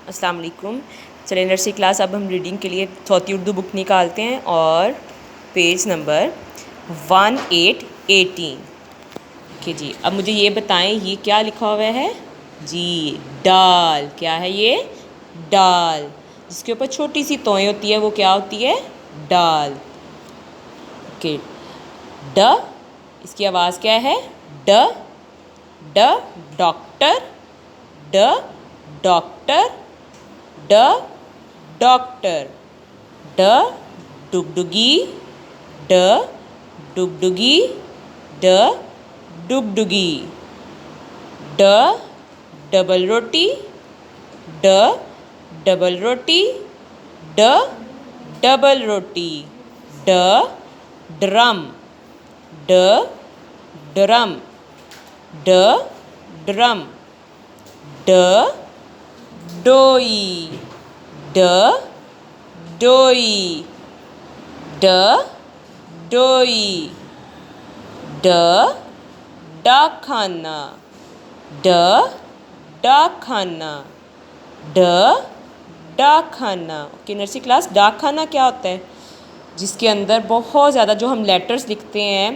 अस्सलाम वालेकुम। चलिए नर्सरी क्लास, अब हम रीडिंग के लिए चौथी उर्दू बुक निकालते हैं और पेज नंबर 1818 ओके जी। अब मुझे ये बताएं ये क्या लिखा हुआ है जी? डाल। क्या है ये? डाल। जिसके ऊपर छोटी सी तोएं होती है वो क्या होती है? डाल। ओके। ड, इसकी आवाज़ क्या है? ड। ड डॉक्टर, ड डॉक्टर, ड डॉक्टर। ड डुगडुगी, ड डुगडुगी, ड डुगडुगी। ड डबल रोटी, ड डबल रोटी, ड डबल रोटी। ड ड्रम, ड ड्रम, ड ड्रम। ड डोई, ड डोई, ड डोई। ड डाकखाना, ड डाकखाना, ड डाकखाना। ओके नर्सरी क्लास, डाकखाना क्या होता है? जिसके अंदर बहुत ज़्यादा जो हम लेटर्स लिखते हैं,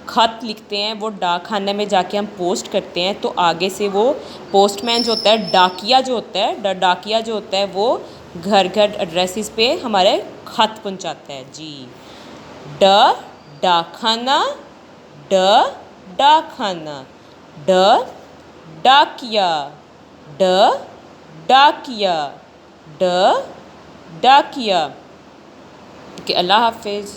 ख़त लिखते हैं, वो डाकखाने में जाके हम पोस्ट करते हैं, तो आगे से वो पोस्टमैन जो होता है, डाकिया जो होता है, डाकिया जो होता है वो घर घर एड्रेसेस पे हमारे ख़त पहुंचाता है जी। ड डाकखाना, ड डाकखाना, ड डाकिया, ड डाकिया, ड डाकिया। ओके, अल्लाह हाफिज़।